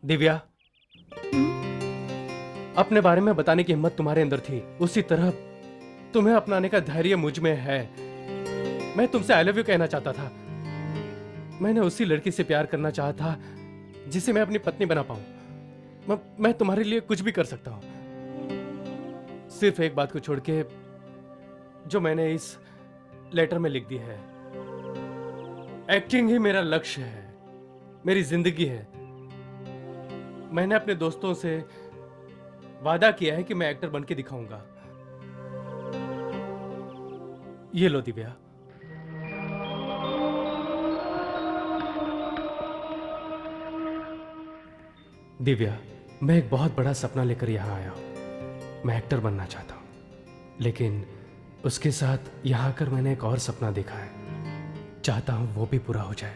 दिव्या, अपने बारे में बताने की हिम्मत तुम्हारे अंदर थी, उसी तरह तुम्हें अपनाने का धैर्य मुझ में है। मैं तुमसे आई लव यू कहना चाहता था। मैंने उसी लड़की से प्यार करना चाहा था जिसे मैं अपनी पत्नी बना पाऊं। मैं तुम्हारे लिए कुछ भी कर सकता हूं, सिर्फ एक बात को छोड़ के जो मैंने इस लेटर में लिख दी है। एक्टिंग ही मेरा लक्ष्य है, मेरी जिंदगी है। मैंने अपने दोस्तों से वादा किया है कि मैं एक्टर बन के दिखाऊंगा। ये लो दिव्या। दिव्या, मैं एक बहुत बड़ा सपना लेकर यहां आया हूं। मैं एक्टर बनना चाहता हूं, लेकिन उसके साथ यहां आकर मैंने एक और सपना देखा है। चाहता हूं वो भी पूरा हो जाए।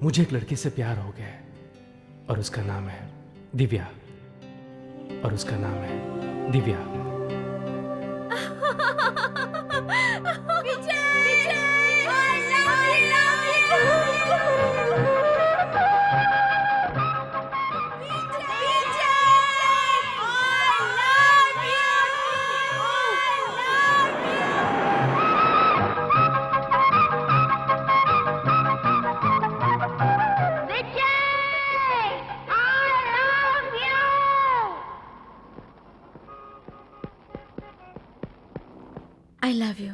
मुझे एक लड़की से प्यार हो गया है और उसका नाम है दिव्या। और उसका नाम है दिव्या। I love you.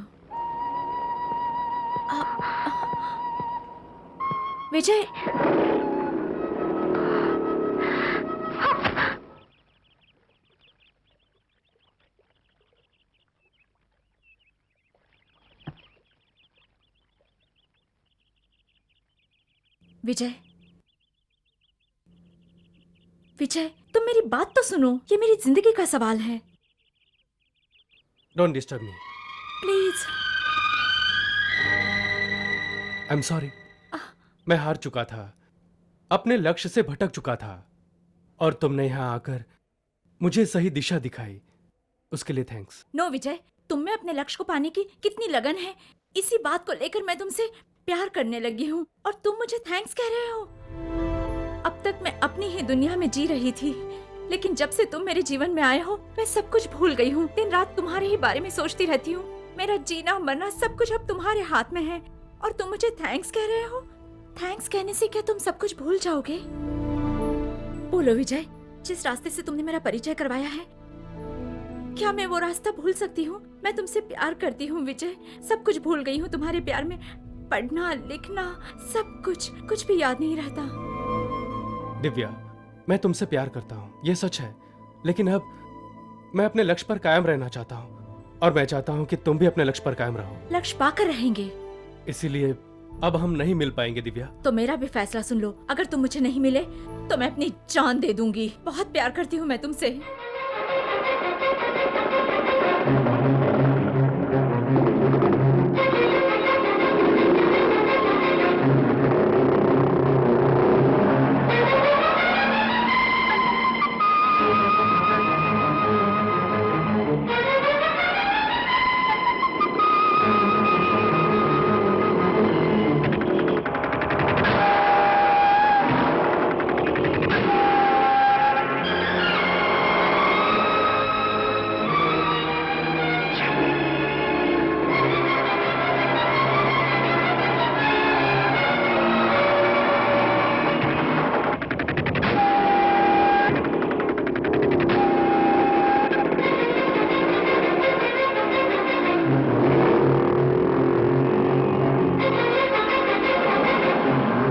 विजय, विजय, विजय, तुम मेरी बात तो सुनो। ये मेरी जिंदगी का सवाल है। Don't disturb me. Please. I am sorry. मैं हार चुका था, अपने लक्ष्य से भटक चुका था, और तुमने यहां आकर मुझे सही दिशा दिखाई। उसके लिए थैंक्स। नो विजय, तुम में अपने लक्ष्य को पाने की कितनी लगन है, इसी बात को लेकर मैं तुमसे प्यार करने लगी हूँ और तुम मुझे थैंक्स कह रहे हो। अब तक मैं अपनी ही दुनिया में जी रही थी, लेकिन जब से तुम मेरे जीवन में आए हो मैं सब कुछ भूल गई हूँ। दिन रात तुम्हारे ही बारे में सोचती रहती हूँ। मेरा जीना मरना सब कुछ अब तुम्हारे हाथ में है और तुम मुझे थैंक्स कह रहे हो। थैंक्स कहने से क्या तुम सब कुछ भूल जाओगे? बोलो विजय, जिस रास्ते से तुमने मेरा परिचय करवाया है, क्या मैं वो रास्ता भूल सकती हूँ? मैं तुमसे प्यार करती हूँ विजय, सब कुछ भूल गई हूँ तुम्हारे प्यार में। पढ़ना लिखना सब कुछ भी याद नहीं रहता। दिव्या, मैं तुमसे प्यार करता हूँ, ये सच है, लेकिन अब मैं अपने लक्ष्य पर कायम रहना चाहता हूँ और मैं चाहता हूँ कि तुम भी अपने लक्ष्य पर कायम रहो। लक्ष्य पाकर रहेंगे, इसीलिए अब हम नहीं मिल पाएंगे दिव्या। तो मेरा भी फैसला सुन लो। अगर तुम मुझे नहीं मिले तो मैं अपनी जान दे दूंगी। बहुत प्यार करती हूँ मैं तुमसे।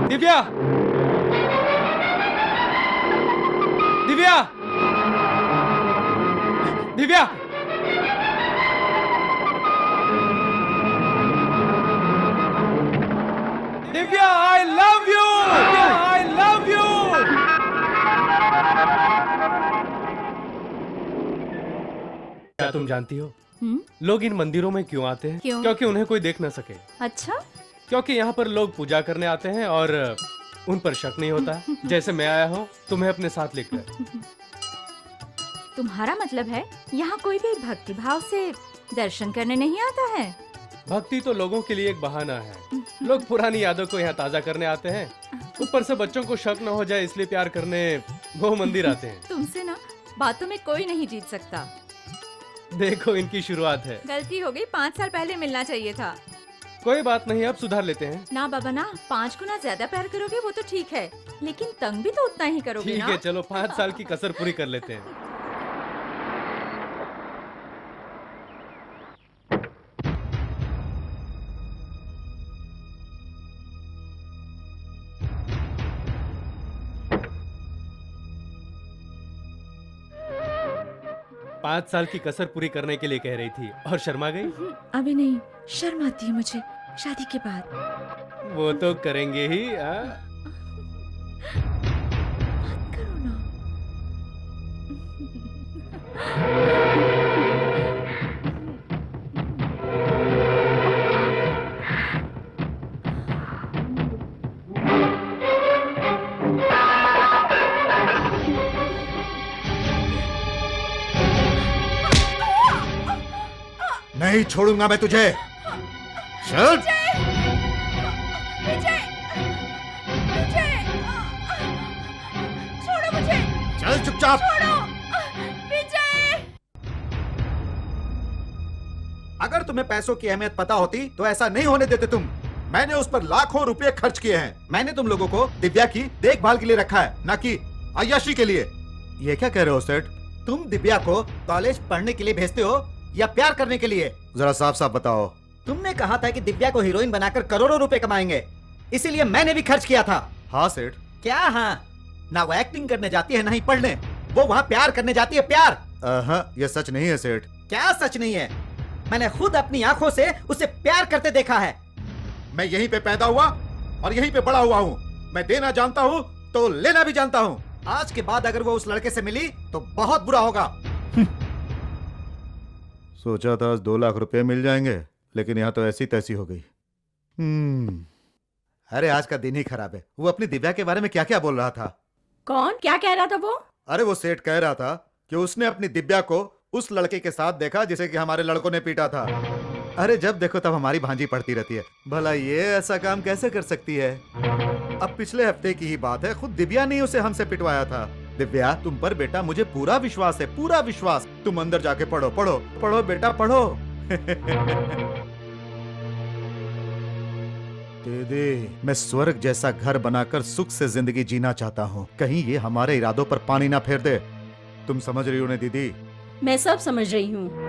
Divya, Divya, Divya, Divya, I love you, I love you. क्या तुम जानती हो लोग इन मंदिरों में क्यों आते हैं? क्यों? क्योंकि उन्हें कोई देख ना सके। अच्छा, क्योंकि यहाँ पर लोग पूजा करने आते हैं और उन पर शक नहीं होता। जैसे मैं आया हूँ तुम्हें अपने साथ लेकर। तुम्हारा मतलब है यहाँ कोई भी भक्ति भाव से दर्शन करने नहीं आता है? भक्ति तो लोगों के लिए एक बहाना है। लोग पुरानी यादों को यहाँ ताजा करने आते हैं। ऊपर से बच्चों को शक न हो जाए इसलिए प्यार करने वो मंदिर आते हैं। तुमसे ना बातों में कोई नहीं जीत सकता। देखो इनकी शुरुआत है। गलती हो गई, 5 साल पहले मिलना चाहिए था। कोई बात नहीं, अब सुधार लेते हैं। ना बाबा ना, 5 गुना ज्यादा प्यार करोगे वो तो ठीक है, लेकिन तंग भी तो उतना ही करोगे ठीक ना। है चलो 5 साल की कसर पूरी कर लेते हैं। पाँच साल की कसर पूरी करने के लिए कह रही थी और शर्मा गई। अभी नहीं, शर्म आती है मुझे शादी के बाद। वो तो करेंगे ही। बात करो ना। नहीं छोड़ूंगा मैं तुझे। चल। विजय, विजय, छोड़ो मुझे, चल चुपचाप। छोड़ो, विजय। अगर तुम्हें पैसों की अहमियत पता होती तो ऐसा नहीं होने देते तुम। मैंने उस पर लाखों रुपए खर्च किए हैं। मैंने तुम लोगों को दिव्या की देखभाल के लिए रखा है, ना कि अय्याशी के लिए। ये क्या कह रहे हो सेठ? तुम दिव्या को कॉलेज पढ़ने के लिए भेजते हो या प्यार करने के लिए? जरा साफ साफ बताओ। तुमने कहा था कि दिव्या को हीरोइन बनाकर करोड़ों रुपए कमाएंगे, इसीलिए मैंने भी खर्च किया था। हाँ सेठ। क्या हाँ? ना वो एक्टिंग करने जाती है ना ही पढ़ने, वो वहाँ प्यार करने जाती है। प्यार ये सच नहीं है सेठ। क्या सच नहीं है? मैंने खुद अपनी आंखों से उसे प्यार करते देखा है। मैं यहीं पे पैदा हुआ और यहीं पे बड़ा हुआ हूँ। मैं देना जानता हूँ तो लेना भी जानता हूँ। आज के बाद अगर वो उस लड़के से मिली तो बहुत बुरा होगा। सोचा था 2 लाख रुपए मिल जाएंगे, लेकिन यहाँ तो ऐसी तैसी हो गई। अरे आज का दिन ही खराब है। वो अपनी दिव्या के बारे में क्या क्या बोल रहा था? कौन क्या कह रहा था वो? अरे वो सेठ कह रहा था कि उसने अपनी दिव्या को उस लड़के के साथ देखा जिसे कि हमारे लड़कों ने पीटा था। अरे जब देखो तब हमारी भांजी पड़ती रहती है। भला ये ऐसा काम कैसे कर सकती है? अब पिछले हफ्ते की ही बात है, खुद दिव्या ने उसे हमसे पिटवाया था। दिव्या, तुम पर बेटा मुझे पूरा विश्वास है, पूरा विश्वास। तुम अंदर जाके पढ़ो पढ़ो पढ़ो बेटा पढ़ो। दीदी, मैं स्वर्ग जैसा घर बनाकर सुख से जिंदगी जीना चाहता हूँ। कहीं ये हमारे इरादों पर पानी ना फेर दे। तुम समझ रही हो ना दीदी? मैं सब समझ रही हूँ।